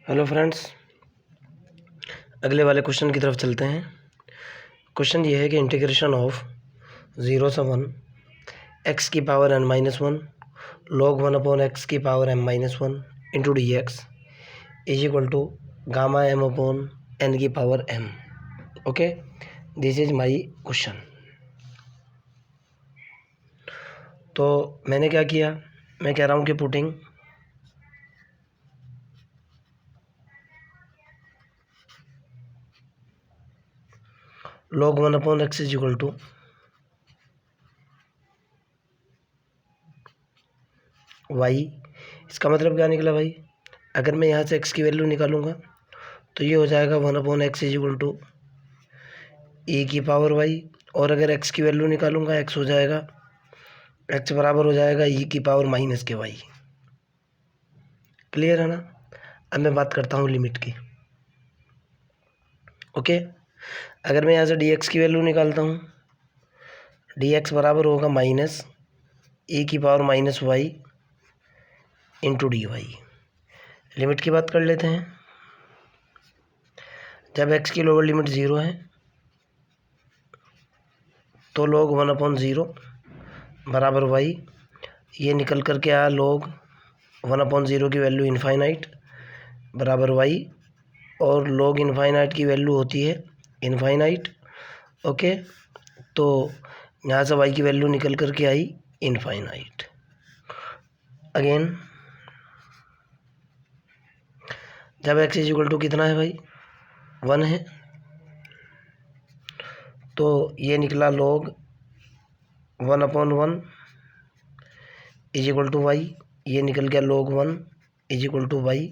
Hello friends, अगले वाले question की तरफ चलते हैं। क्वेश्चन ये है कि इंटीग्रेशन ऑफ 0 से 1 एक्स की power n minus 1 log 1 upon X की power m minus 1 into D X is equal to gamma m upon n की power m। Okay, this is my question. तो मैंने क्या किया, मैं कह रहा हूँ कि putting log 1 upon X is equal to Y. इसका मतलब क्या निकला भाई, अगर मैं यहाँ से x की वैल्यू निकालूंगा तो ये हो जाएगा 1 upon X is equal to e की पावर y, और अगर x की वैल्यू निकालूंगा x हो जाएगा, x बराबर हो जाएगा e की पावर माइनस के y। क्लियर है ना। अब मैं बात करता हूँ लिमिट की। ओके, अगर मैं यहाँ से dx की वैल्यू निकालता हूँ, dx बराबर होगा माइनस e की power minus Y into D Y. Limit की बात कर लेते हैं। जब x की लोअर लिमिट 0 है तो log 1 अपॉन 0 बराबर y, ये निकल कर के आया log 1 अपॉन 0 की वैल्यू इनफाइनाइट बराबर y, और log इनफाइनाइट की वैल्यू होती है इनफाइनाइट। ओके, तो यहाँ से y की वैल्यू निकल कर के आई इनफाइनाइट। अगेन जब x इज इक्वल टू कितना है भाई, 1 है, तो ये निकला log 1 upon 1 is equal to Y, ये निकल गया log 1 is equal to Y,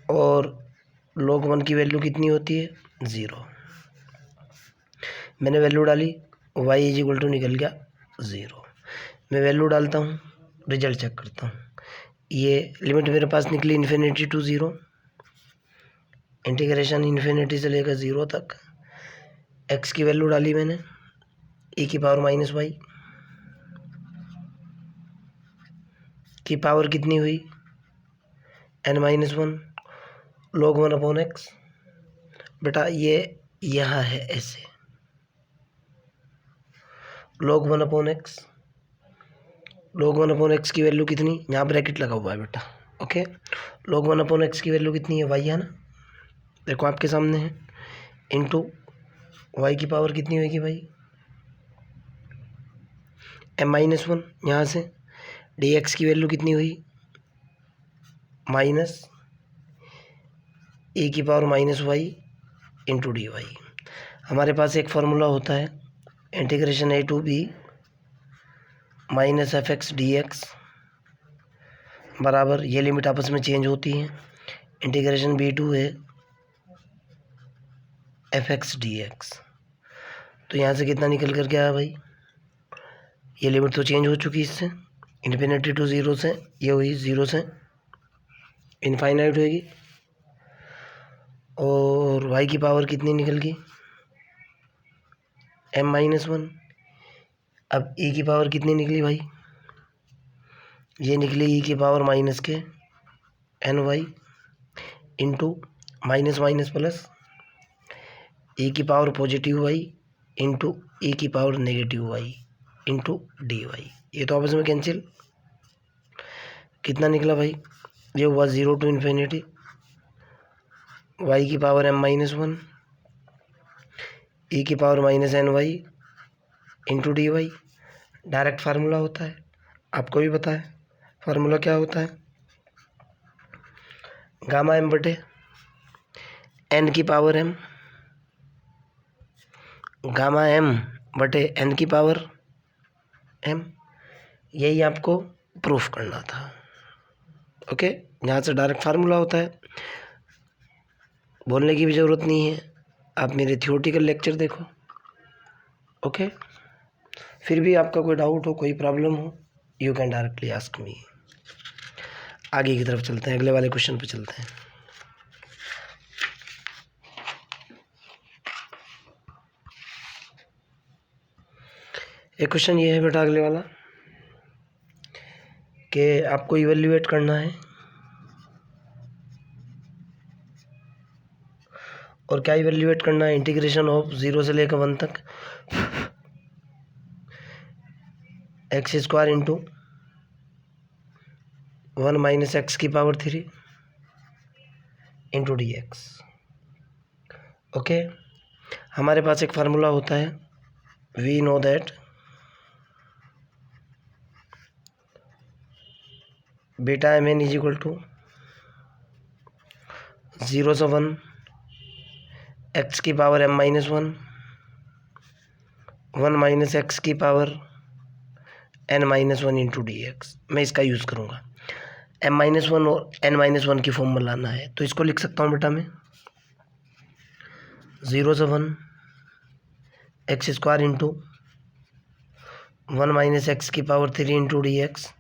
और log 1 की वैल्यू कितनी होती है 0। मैंने वैल्यू डाली, y इज इक्वल टू निकल गया 0। मैं वैल्यू डालता हूँ, रिजल्ट चेक करता हूँ। ये लिमिट मेरे पास निकली इन्फिनिटी टू 0, इंटीग्रेशन इन्फिनिटी से लेकर 0 तक। x की वैल्यू डाली मैंने e की पावर माइनस वाई की पावर कितनी हुई n minus 1 log 1 upon x. बेटा ये यहाँ है ऐसे log 1 upon x, log 1 upon X की वैल्यू कितनी, यहाँ ब्रैकेट लगा हुआ है बेटा। ओके, log 1 अपॉन एक्स की वैल्यू कितनी है, वाई है ना, देखो आपके सामने है, इंटू वाई की पावर कितनी होगी भाई m माइनस 1। यहाँ से डी एक्स की वैल्यू कितनी हुई माइनस e की power minus Y into D Y. हमारे पास एक फार्मूला होता है integration a to B minus F X D X बराबर, ये लिमिट आपस में चेंज होती हैं, इंटीग्रेशन b टू है एफ एक्स डी एक्स। तो यहाँ से कितना निकल कर के आया भाई, ये लिमिट तो चेंज हो चुकी इससे, इन्फिनिटी टू 0 से ये हुई 0 से इनफाइनाइट होगी, और y की पावर कितनी निकल गई m माइनस 1। अब e की पावर कितनी निकली भाई, ये निकली e की power minus K N Y into minus minus plus e की power positive Y into e की power negative Y into D Y. ये तो आपस में कैंसिल, कितना निकला भाई, ये हुआ 0 टू इन्फिनिटी y की पावर m माइनस 1 e की power minus N Y into D Y. Direct formula होता है, आपको भी पता है फार्मूला क्या होता है, गामा m बटे n की पावर m, गामा m बटे n की पावर m। यही आपको प्रूफ करना था। ओके, यहाँ से डायरेक्ट फार्मूला होता है, बोलने की भी ज़रूरत नहीं है, आप मेरे थियोरेटिकल लेक्चर देखो। ओके, फिर भी आपका कोई डाउट हो, कोई प्रॉब्लम हो, you can directly ask me. आगे की तरफ चलते हैं, अगले वाले क्वेश्चन पे चलते हैं। एक क्वेश्चन ये है बेटा अगले वाला कि आपको इवेल्युएट करना है और क्या इवेल्युएट करना है, इंटीग्रेशन ऑफ 0 से लेकर 1 तक X square into 1 minus X की power 3 into D X. Okay, हमारे पास एक फार्मूला होता है, we know that beta M N is equal to 0 से 1 एक्स की power m minus 1 minus X की power n minus 1 into D X. मैं इसका यूज़ करूँगा। m माइनस 1 और n माइनस 1 की फॉर्म में लाना है, तो इसको लिख सकता हूँ बेटा मैं 0 से 1 x square into 1 minus X की पावर 3 इंटू डी एक्स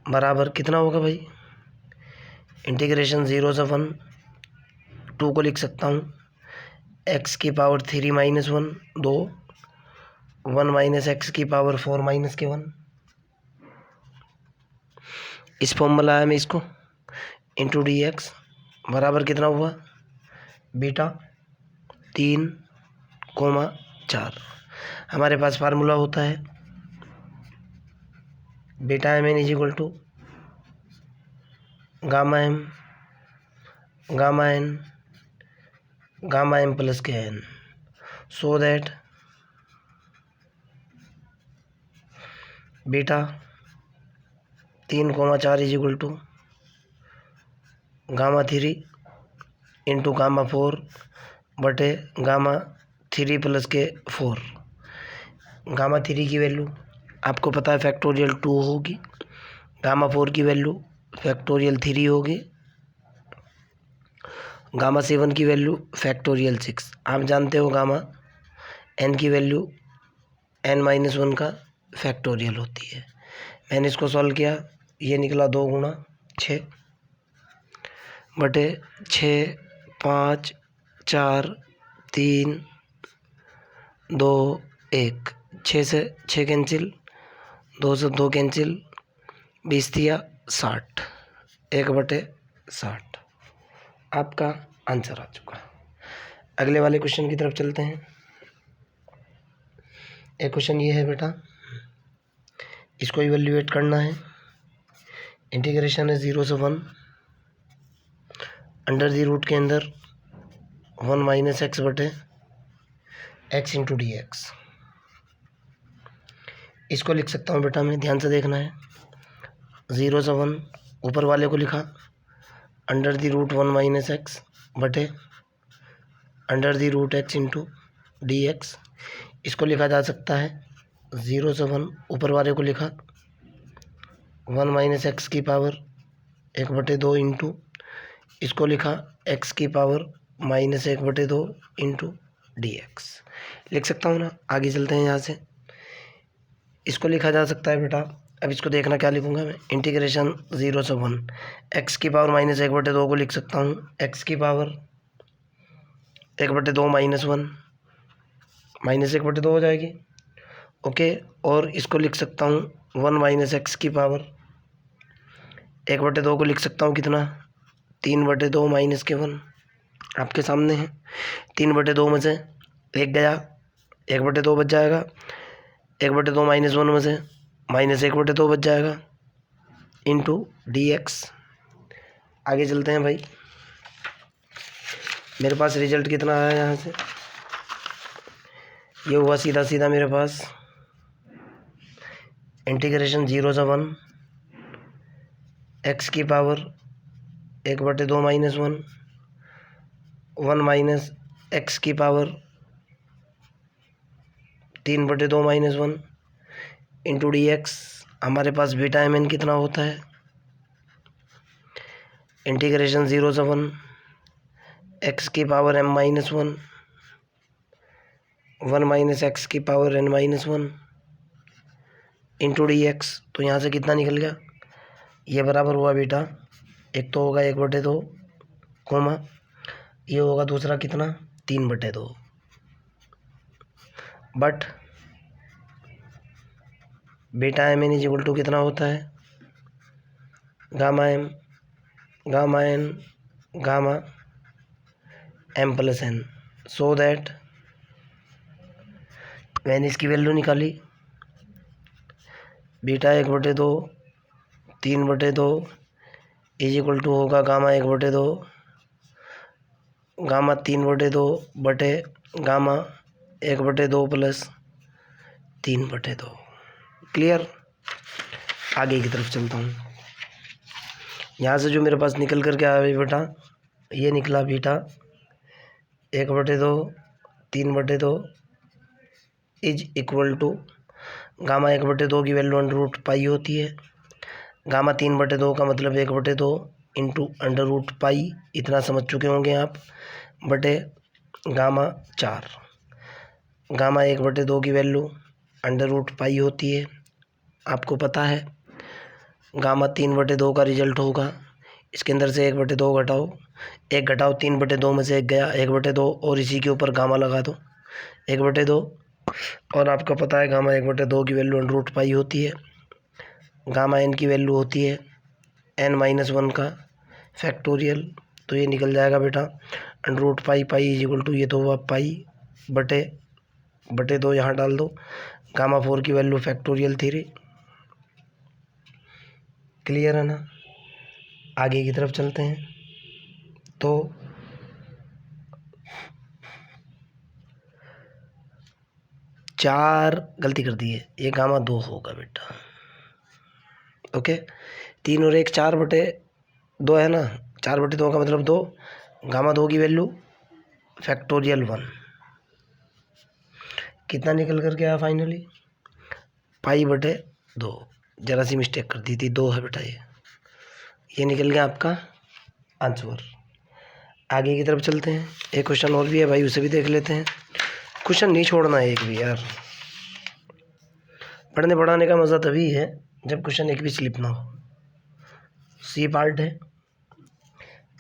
बराबर कितना होगा भाई, इंटीग्रेशन 0 से 1 2 को लिख सकता हूँ एक्स की पावर 3 माइनस 1 2 1 माइनस एक्स की पावर 4 माइनस के 1, इस फॉर्म में लाया मैं इसको, इंटू डी एक्स बराबर कितना हुआ, बीटा 3,4। हमारे पास फार्मूला होता है beta M N is equal to gamma M plus के N, so that beta 3,4 is equal to gamma 3 into gamma 4 बटे गामा 3 प्लस के 4। गामा 3 की वैल्यू आपको पता है फैक्टोरियल 2 होगी, गामा 4 की वैल्यू फैक्टोरियल 3 होगी, गामा 7 की वैल्यू फैक्टोरियल 6। आप जानते हो गामा n की वैल्यू n माइनस 1 का फैक्टोरियल होती है। मैंने इसको सॉल्व किया, ये निकला 2 गुणा 6 बटे 6 5 4 3 2 1, 6 से 6 कैंसिल, 2 से 2 कैंसिल, 20 दिया 60, 1/60 आपका आंसर आ चुका। अगले वाले क्वेश्चन की तरफ चलते हैं। एक क्वेश्चन ये है बेटा, इसको इवैल्यूएट करना है। इंटीग्रेशन है 0 से 1 अंडर दी रूट के अंदर 1 माइनस एक्स बटे एक्स इंटू डी एक्स। इसको लिख सकता हूँ बेटा मैं, ध्यान से देखना है। 0 से 1 ऊपर वाले को लिखा under the root 1 minus X बटे under the root X into D X. इसको लिखा जा सकता है 0 से 1 ऊपर वाले को लिखा 1 माइनस एक्स की पावर 1/2 इंटू, इसको लिखा एक्स की power minus 1/2 into D x. लिख सकता हूँ ना। आगे चलते हैं यहाँ से। इसको लिखा जा सकता है बेटा, अब इसको देखना क्या लिखूँगा मैं, इंटीग्रेशन 0 से 1 एक्स की पावर माइनस 1/2 को लिख सकता हूँ एक्स की पावर 1/2 माइनस 1 माइनस 1/2 हो जाएगी। ओके, और इसको लिख सकता हूँ 1 माइनस एक्स की पावर 1/2 को लिख सकता हूँ कितना, 3/2 माइनस के 1 आपके सामने है। 3/2 में से 1 गया, 1/2 बच जाएगा, 1/2 माइनस 1 में से माइनस 1/2 बच जाएगा इंटू डी एक्स। आगे चलते हैं भाई। मेरे पास रिजल्ट कितना आया यहाँ से, ये हुआ सीधा सीधा मेरे पास इंटीग्रेशन 0 से 1 एक्स की पावर 1/2 माइनस 1 माइनस एक्स की power 3/2 minus 1 into D x. हमारे पास बीटा एम एन कितना होता है, इंटीग्रेशन 0 से 1 एक्स की power m minus 1 minus X की power n minus 1 into D X. तो यहाँ से कितना निकल गया, ये बराबर हुआ बेटा, एक तो होगा 1/2 कोमा, ये होगा दूसरा कितना 3/2। But beta M N is equal to कितना होता है, gamma N gamma M plus N. So that मैंने इसकी वैल्यू निकाली, बीटा 1/2 3/2 इज इक्वल टू होगा गामा 1/2 गामा 3/2 बटे गामा 1/2 प्लस 3/2। क्लियर। आगे की तरफ चलता हूँ। यहाँ से जो मेरे पास निकल कर के आया बेटा, ये निकला beta 1/2 3/2 is equal to gamma 1/2 की वैल्यू √पाई होती है, गामा 3/2 का मतलब 1/2 इंटू √पाई, इतना समझ चुके होंगे आप, बटे गामा 4। गामा 1/2 की वैल्यू √पाई होती है, आपको पता है। गामा 3/2 का रिजल्ट होगा, इसके अंदर से 1/2 घटाओ, 1 घटाओ 3/2 में से 1 गया, 1/2 और इसी के ऊपर गामा लगा दो 1/2, और आपको पता है गामा 1/2 की वैल्यू √पाई होती है। गामा n की वैल्यू होती है n-1 का फैक्टोरियल, तो ये निकल जाएगा बेटा √पाई पाई इज इक्वल टू, ये तो हुआ पाई बटे 2, यहाँ डाल दो। गामा 4 की वैल्यू फैक्टोरियल 3। क्लियर है ना। आगे की तरफ चलते हैं। तो चार गलती कर दी है, ये गामा 2 होगा बेटा। ओके, 3 और 1 4/2 है ना, 4/2 का मतलब 2, गामा 2 की वैल्यू फैक्टोरियल 1, कितना निकल कर के आया फाइनली, पाई/2। जरा सी मिस्टेक कर दी थी, 2 है बेटा, ये निकल गया आपका आंसर। आगे की तरफ चलते हैं। एक क्वेश्चन और भी है भाई, उसे भी देख लेते हैं। क्वेश्चन नहीं छोड़ना है एक भी यार, पढ़ने पढ़ाने का मज़ा तभी है जब क्वेश्चन एक भी स्लिप ना हो। सी पार्ट है,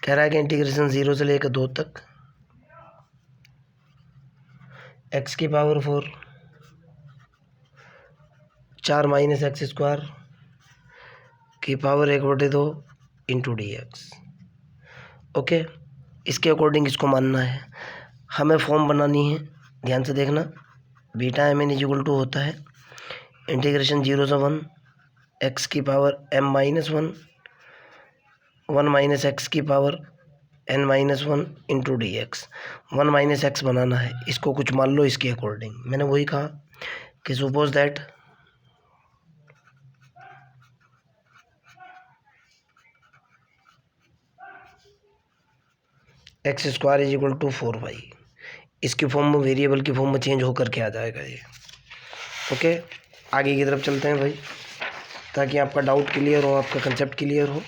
कह रहा है कि इंटीग्रेशन 0 से लेकर 2 तक x की पावर 4 4 माइनस एक्स स्क्वायर की पावर 1/2 इंटू dx। ओके, इसके अकॉर्डिंग इसको मानना है, हमें फॉर्म बनानी है। ध्यान से देखना, beta mn is equal to होता है इंटीग्रेशन 0 से 1 x की पावर m-1 1 माइनस एक्स की power n-1 into dx। 1 minus X बनाना है, इसको कुछ मान लो इसके अकॉर्डिंग। मैंने वही कहा कि suppose that X square is equal to 4y, इसकी फॉर्म में, वेरिएबल की फॉर्म में चेंज होकर के आ जाएगा ये। ओके, आगे की तरफ चलते हैं भाई, ताकि आपका डाउट क्लियर हो, आपका कंसेप्ट क्लियर हो।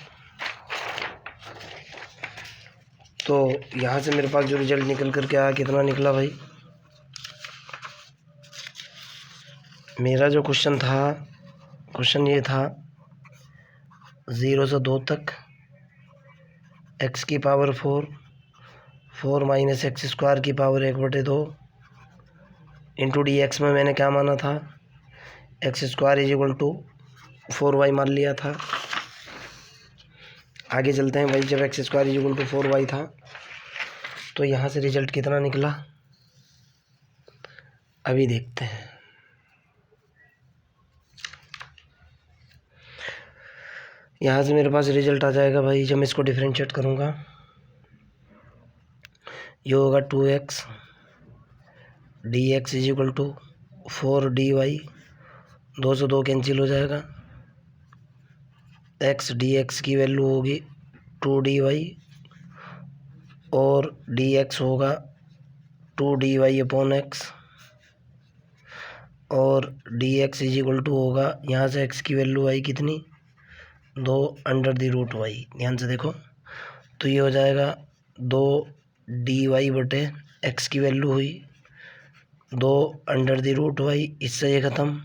तो यहाँ से मेरे पास जो रिजल्ट निकल कर के आया, कितना निकला भाई, मेरा जो क्वेश्चन था, क्वेश्चन ये था 0 से 2 तक x की पावर 4 माइनस एक्स स्क्वायर की पावर 1/2 इंटू dx में मैंने क्या माना था, X square is equal to 4y मान लिया था। आगे चलते हैं भाई, जब X square is equal to 4y था तो यहाँ से रिजल्ट कितना निकला अभी देखते हैं। यहाँ से मेरे पास रिजल्ट आ जाएगा भाई, जब मैं इसको डिफरेंशिएट करूँगा, ये होगा 2x dx is equal to 4dy, 2 से 2 कैंसिल हो जाएगा, x dx की वैल्यू होगी 2dy और dx होगा 2dy अपॉन x, और dx इज इक्वल टू होगा, यहाँ से x की वैल्यू आई कितनी, 2 √y। ध्यान से देखो, तो ये हो जाएगा 2 dy बटे x की वैल्यू हुई 2 √y, इससे ये ख़त्म,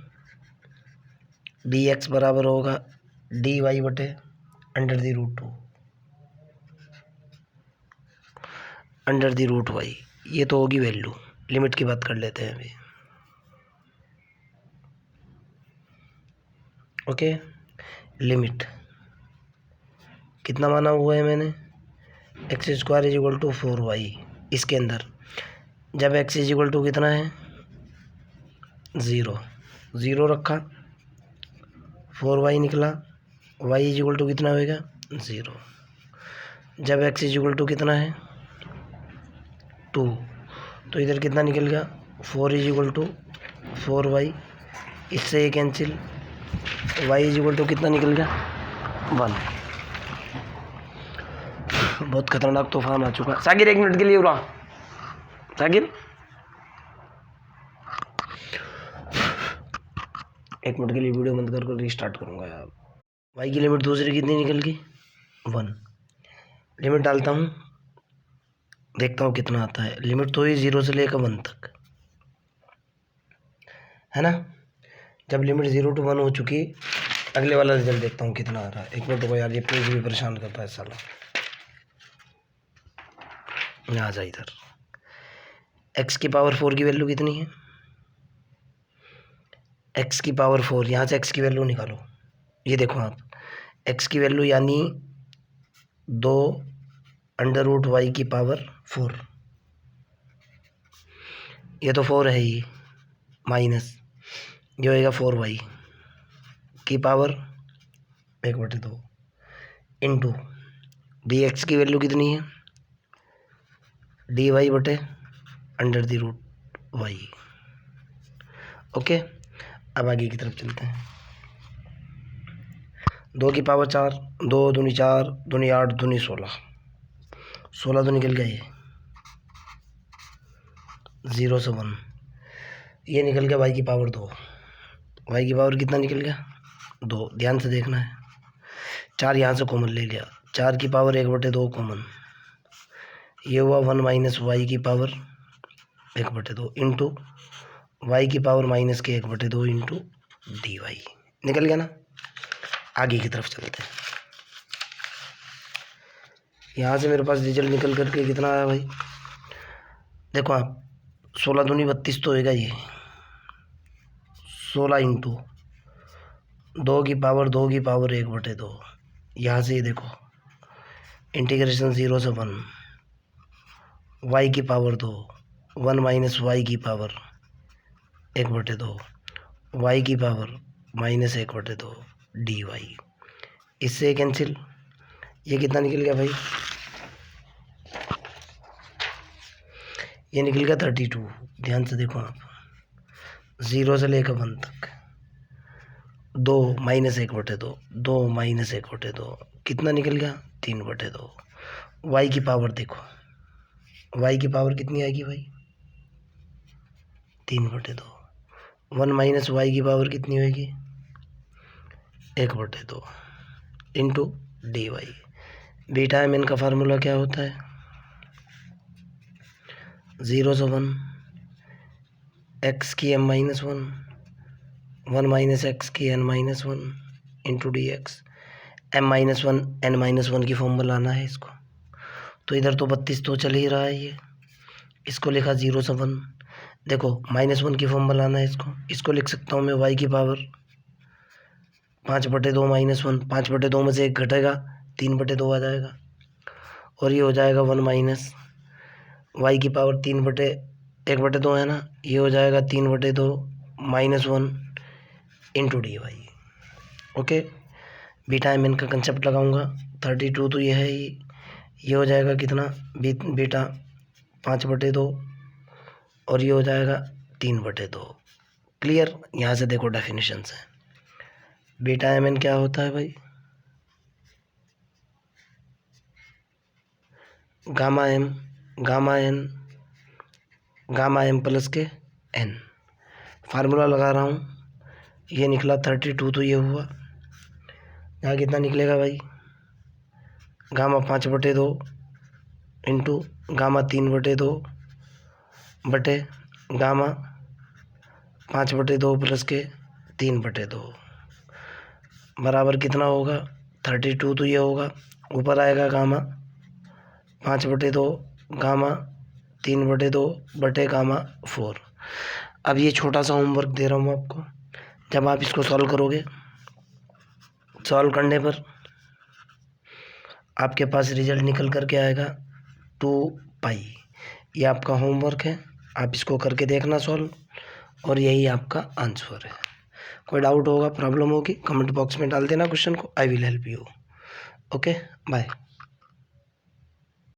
dx बराबर होगा dy बटे √2 ये तो होगी वैल्यू। लिमिट की बात कर लेते हैं अभी। ओके, लिमिट कितना माना हुआ है मैंने, X square is equal to 4y, इसके अंदर जब x इज इक्वल टू कितना है 0, 0 रखा 4y निकला, y इज इक्वल टू कितना होएगा 0। जब x इज इक्वल टू कितना है 2, तो इधर कितना निकल गया 4 इज इक्वल टू 4y, इससे ये cancel, y is equal to कितना निकल गया 1। बहुत खतरनाक तूफान आ चुका है। सागिर 1 मिनट के लिए उड़ा, सागिर 1 मिनट के लिए वीडियो बंद कर रीस्टार्ट करूँगा यार। y की लिमिट दूसरी कितनी निकल गई 1। लिमिट डालता हूँ, देखता हूँ कितना आता है। लिमिट तो ही 0 से लेकर 1 तक है ना। जब लिमिट 0 to 1 हो चुकी, अगले वाला रिजल्ट देखता हूँ कितना आ रहा है। 1 मिनट को यार, ये पेज भी परेशान करता है साला। यहाँ जा इधर, x की पावर 4 की वैल्यू कितनी है, x की पावर 4, यहाँ से x की वैल्यू निकालो। ये देखो आप, x की वैल्यू यानी 2 अंडर रूट y की पावर 4, ये तो 4 है ही, माइनस ये होएगा 4y की पावर 1/2 इंटू dx की वैल्यू कितनी है dy बटे under the root y। Okay, अब आगे की तरफ चलते हैं। 2 की पावर 4, 2 दूनी 4, दूनी 8, दूनी 16, 16 तो निकल गया ये 0 से 1, ये निकल गया y की पावर 2। y की पावर कितना निकल गया 2, ध्यान से देखना है। 4 यहाँ से कॉमन ले लिया, 4 की पावर 1/2 कॉमन, ये हुआ 1 माइनस y की पावर 1/2 इंटू y की पावर माइनस के 1/2 इंटू dy। निकल गया ना। आगे की तरफ चलते हैं। यहाँ से मेरे पास रिजल्ट निकल करके कितना आया भाई, देखो आप, 16 दूनी 32 तो होएगा ये, 16 इंटू 2 की पावर 1/2। यहाँ से ये देखो, इंटीग्रेशन 0 से 1, y की पावर 2, 1 माइनस y की पावर 1/2, y की पावर माइनस 1/2 dy। इससे कैंसिल, ये कितना निकल गया भाई, ये निकल गया 32। ध्यान से देखो आप, 0 से लेकर 1 तक, 2 माइनस 1/2, 2 माइनस 1/2, कितना निकल गया 3/2। y की पावर देखो, y की पावर कितनी आएगी भाई 3/2। 1 माइनस y की पावर कितनी होगी 1/2 into D Y. Beta M N का फार्मूला क्या होता है 0 से 1 एक्स की m माइनस 1, 1 माइनस एक्स की n minus 1 into D X. m minus 1 n minus 1 की फॉर्म में लाना है इसको, तो इधर तो 32 तो चल ही रहा है ये, इसको लिखा 0 से 1। देखो -1 की फॉर्म में लाना है इसको लिख सकता हूँ मैं y की पावर 5/2 -1, 5/2 में से 1 घटेगा 3/2 आ जाएगा, और ये हो जाएगा 1 माइनस y की पावर 1/2 है ना, ये हो जाएगा 3/2 -1 into D Y. Okay, beta M N का कंसेप्ट लगाऊंगा 32 तो ये है ही, ये हो जाएगा कितना बीटा 5/2 और ये हो जाएगा 3/2। क्लियर। यहाँ से देखो डेफिनेशन से बीटा एम एन क्या होता है भाई, गामा एम प्लस के एन। फार्मूला लगा रहा हूँ, ये निकला 32 तो ये हुआ, यहाँ कितना निकलेगा भाई गामा 5/2 इंटू गामा 3/2 बटे गामा 5/2 प्लस के 3/2 बराबर कितना होगा 32 तो ये होगा, ऊपर आएगा गामा 5/2 गामा 3/2 बटे गामा 4। अब ये छोटा सा होमवर्क दे रहा हूँ आपको, जब आप इसको सॉल्व करोगे, सॉल्व करने पर आपके पास रिजल्ट निकल करके आएगा 2 पाई। ये आपका होमवर्क है, आप इसको करके देखना सॉल्व, और यही आपका आंसर है। कोई डाउट होगा, प्रॉब्लम होगी, कमेंट बॉक्स में डाल देना क्वेश्चन को, I will help you. Okay, bye.